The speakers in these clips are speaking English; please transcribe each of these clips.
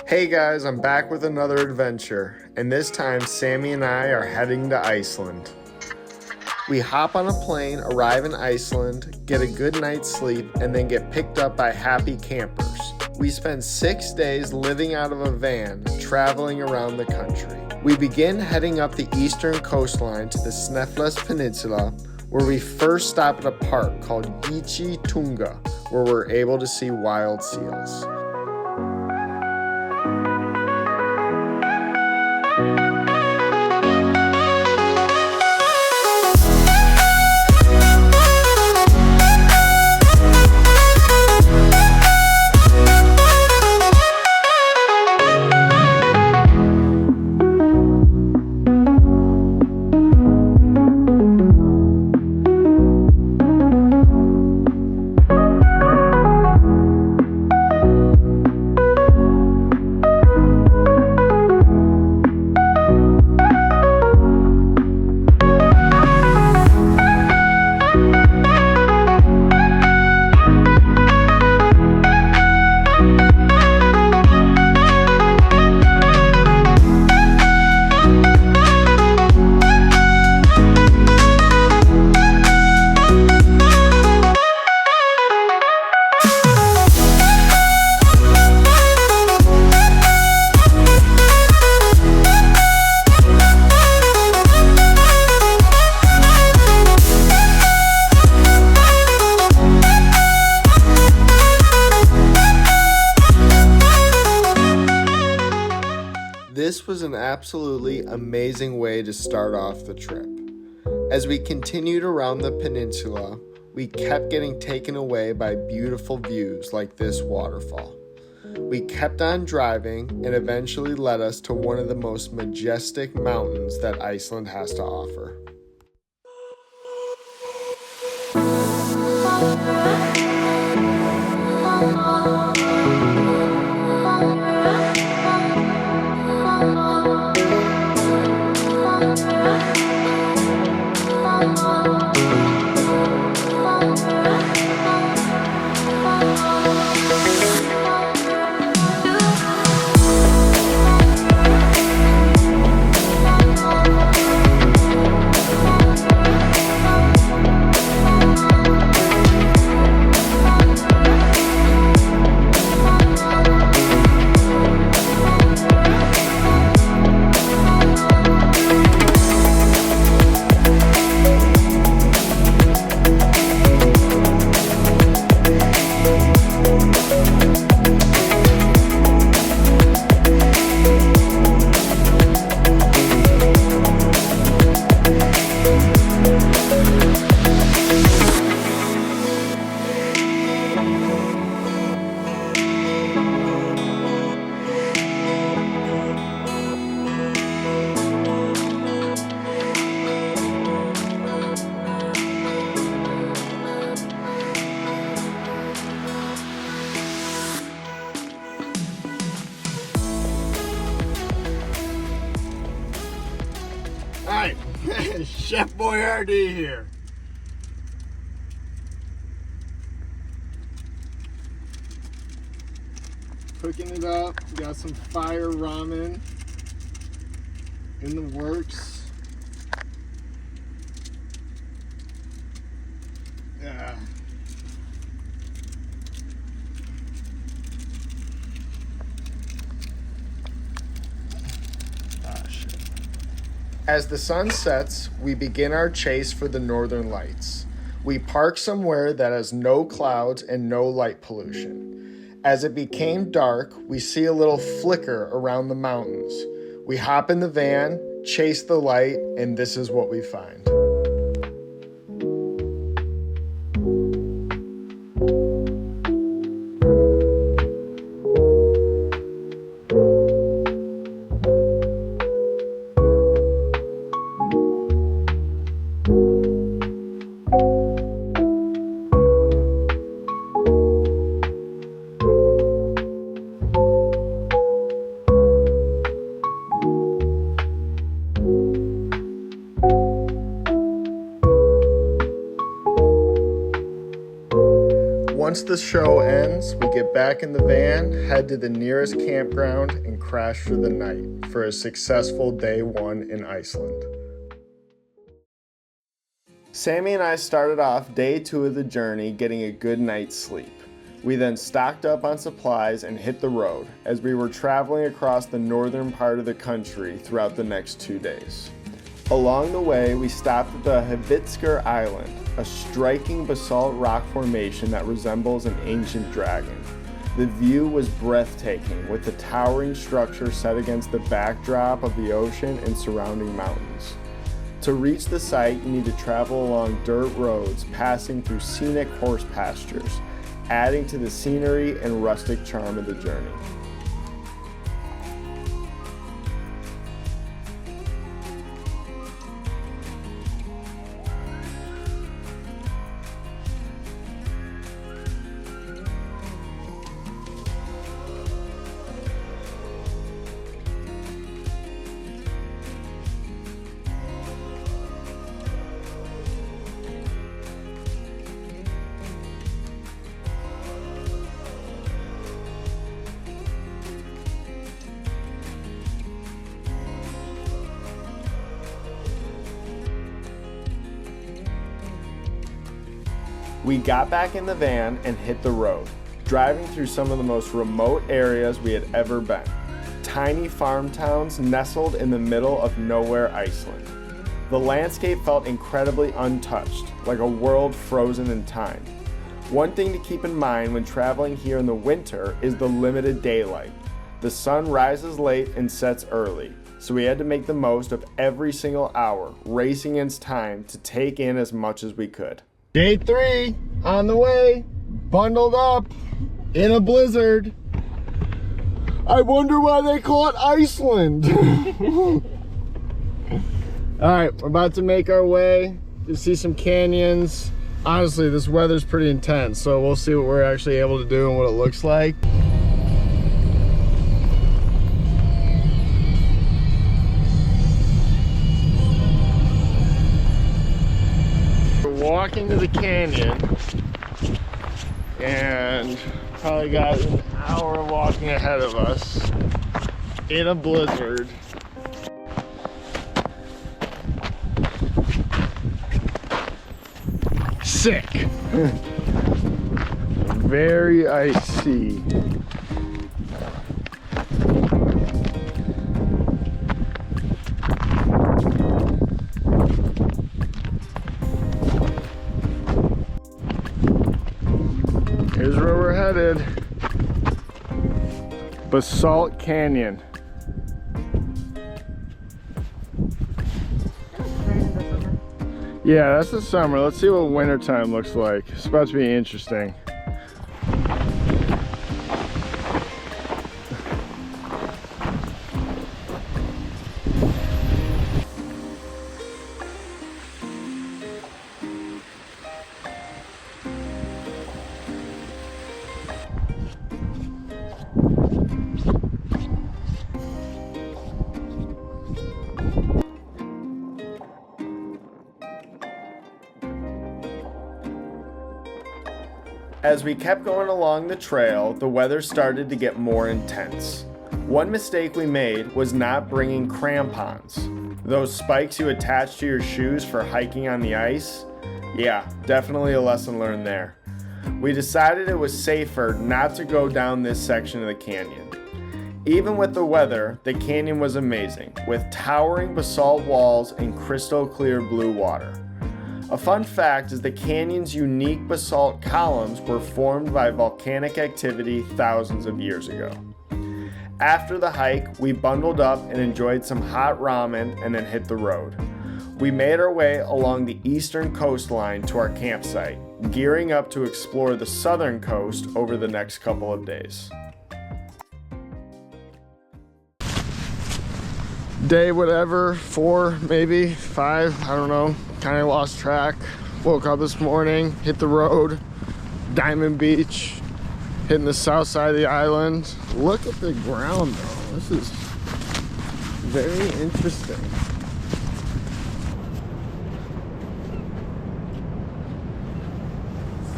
Hey guys, I'm back with another adventure, and this time Sammy and I are heading to Iceland. We hop on a plane, arrive in Iceland, get a good night's sleep, and then get picked up by happy campers. We spend 6 days living out of a van, traveling around the country. We begin heading up the eastern coastline to the Snæfellsnes Peninsula, where we first stop at a park called Ytri Tunga, where we're able to see wild seals. This was an absolutely amazing way to start off the trip. As we continued around the peninsula, we kept getting taken away by beautiful views like this waterfall. We kept on driving and eventually led us to one of the most majestic mountains that Iceland has to offer. Alright, Chef Boyardee here. Cooking it up, got some fire ramen in the works. Yeah. As the sun sets, we begin our chase for the northern lights. We park somewhere that has no clouds and no light pollution. As it became dark, we see a little flicker around the mountains. We hop in the van, chase the light, and this is what we find. Once the show ends, we get back in the van, head to the nearest campground, and crash for the night for a successful day 1 in Iceland. Sammy and I started off day 2 of the journey getting a good night's sleep. We then stocked up on supplies and hit the road as we were traveling across the northern part of the country throughout the next 2 days. Along the way, we stopped at the Hvitsker Island, a striking basalt rock formation that resembles an ancient dragon. The view was breathtaking, with the towering structure set against the backdrop of the ocean and surrounding mountains. To reach the site, you need to travel along dirt roads, passing through scenic horse pastures, adding to the scenery and rustic charm of the journey. We got back in the van and hit the road, driving through some of the most remote areas we had ever been. Tiny farm towns nestled in the middle of nowhere, Iceland. The landscape felt incredibly untouched, like a world frozen in time. One thing to keep in mind when traveling here in the winter is the limited daylight. The sun rises late and sets early, so we had to make the most of every single hour, racing against time to take in as much as we could. Day 3 on the way, bundled up in a blizzard. I wonder why they call it Iceland. All right, we're about to make our way to see some canyons. Honestly, this weather's pretty intense, so we'll see what we're actually able to do and what it looks like. Walking to the canyon and probably got an hour of walking ahead of us in a blizzard. Sick. Very icy. Here's where we're headed. Basalt Canyon. Yeah, that's the summer. Let's see what wintertime looks like. It's about to be interesting. As we kept going along the trail, the weather started to get more intense. One mistake we made was not bringing crampons. Those spikes you attach to your shoes for hiking on the ice? Yeah, definitely a lesson learned there. We decided it was safer not to go down this section of the canyon. Even with the weather, the canyon was amazing, with towering basalt walls and crystal clear blue water. A fun fact is the canyon's unique basalt columns were formed by volcanic activity thousands of years ago. After the hike, we bundled up and enjoyed some hot ramen and then hit the road. We made our way along the eastern coastline to our campsite, gearing up to explore the southern coast over the next couple of days. Day whatever, 4, maybe 5, I don't know, kind of lost track. Woke up this morning, hit the road, Diamond Beach, hitting the south side of the island. Look at the ground though, this is very interesting.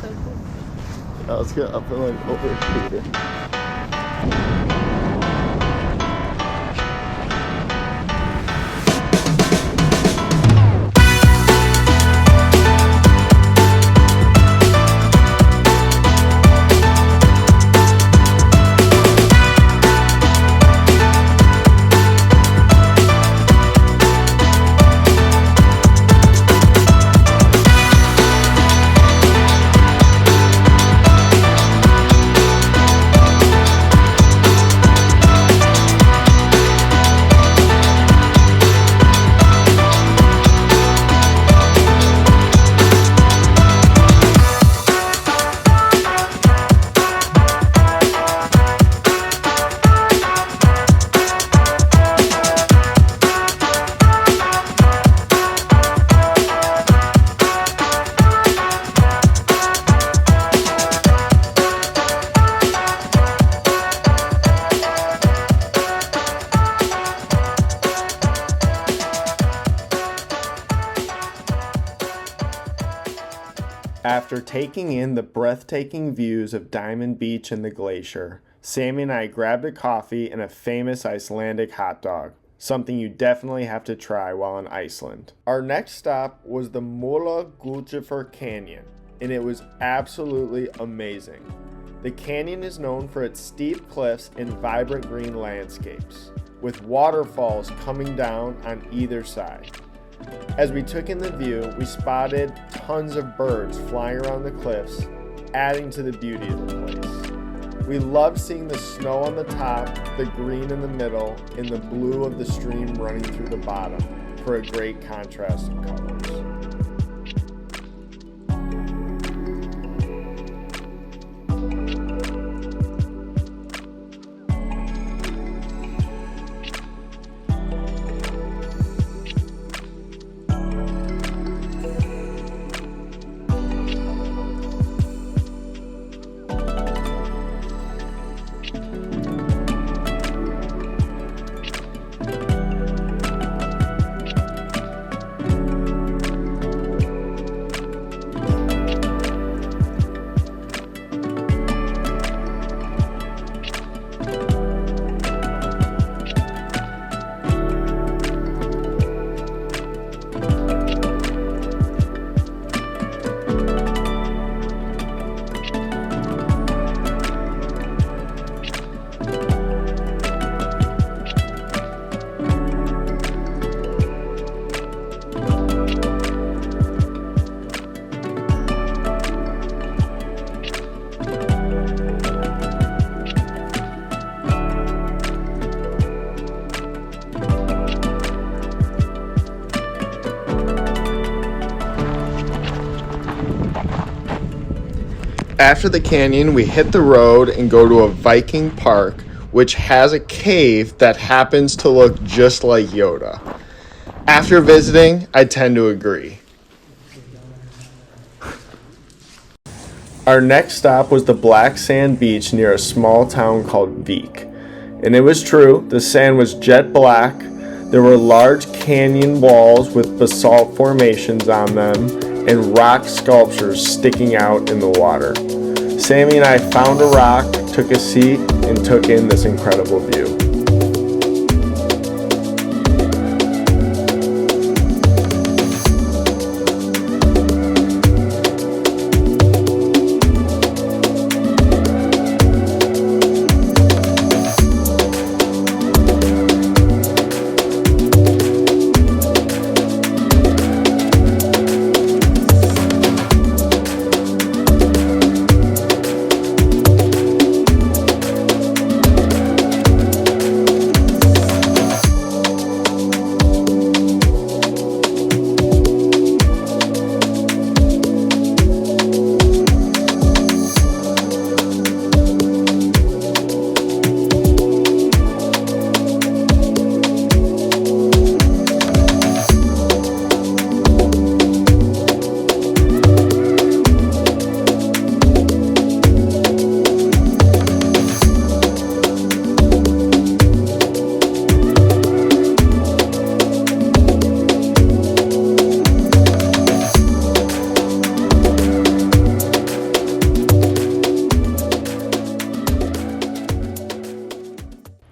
So cool. let's get up and like over here. After taking in the breathtaking views of Diamond Beach and the glacier, Sammy and I grabbed a coffee and a famous Icelandic hot dog, something you definitely have to try while in Iceland. Our next stop was the Kirkjufell Canyon, and it was absolutely amazing. The canyon is known for its steep cliffs and vibrant green landscapes, with waterfalls coming down on either side. As we took in the view, we spotted tons of birds flying around the cliffs, adding to the beauty of the place. We loved seeing the snow on the top, the green in the middle, and the blue of the stream running through the bottom for a great contrast of colors. After the canyon, we hit the road and go to a Viking park, which has a cave that happens to look just like Yoda. After visiting, I tend to agree. Our next stop was the black sand beach near a small town called Vik. And it was true, the sand was jet black. There were large canyon walls with basalt formations on them and rock sculptures sticking out in the water. Sammy and I found a rock, took a seat, and took in this incredible view.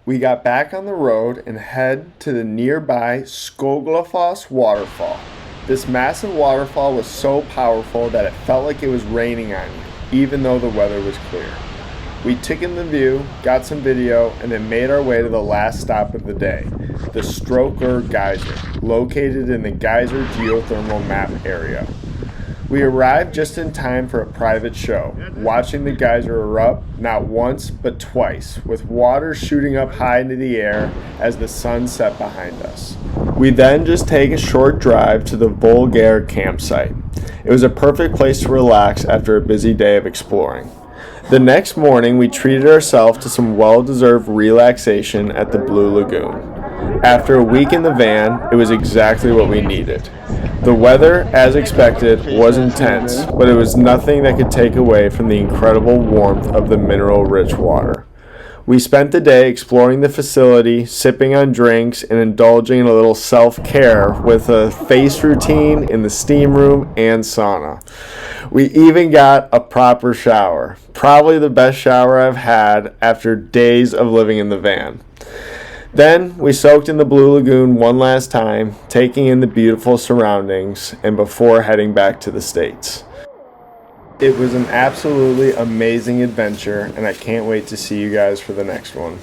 We got back on the road and head to the nearby Skoglafoss waterfall. This massive waterfall was so powerful that it felt like it was raining on you, even though the weather was clear. We took in the view, got some video, and then made our way to the last stop of the day, the Stroker Geyser, located in the Geyser geothermal map area. We arrived just in time for a private show, watching the geyser erupt not once but twice, with water shooting up high into the air as the sun set behind us. We then just take a short drive to the Volgair campsite. It was a perfect place to relax after a busy day of exploring. The next morning, we treated ourselves to some well-deserved relaxation at the Blue Lagoon. After a week in the van, it was exactly what we needed. The weather, as expected, was intense, but it was nothing that could take away from the incredible warmth of the mineral-rich water. We spent the day exploring the facility, sipping on drinks, and indulging in a little self-care with a face routine in the steam room and sauna. We even got a proper shower, probably the best shower I've had after days of living in the van. Then we soaked in the Blue Lagoon one last time, taking in the beautiful surroundings, and before heading back to the States. It was an absolutely amazing adventure, and I can't wait to see you guys for the next one.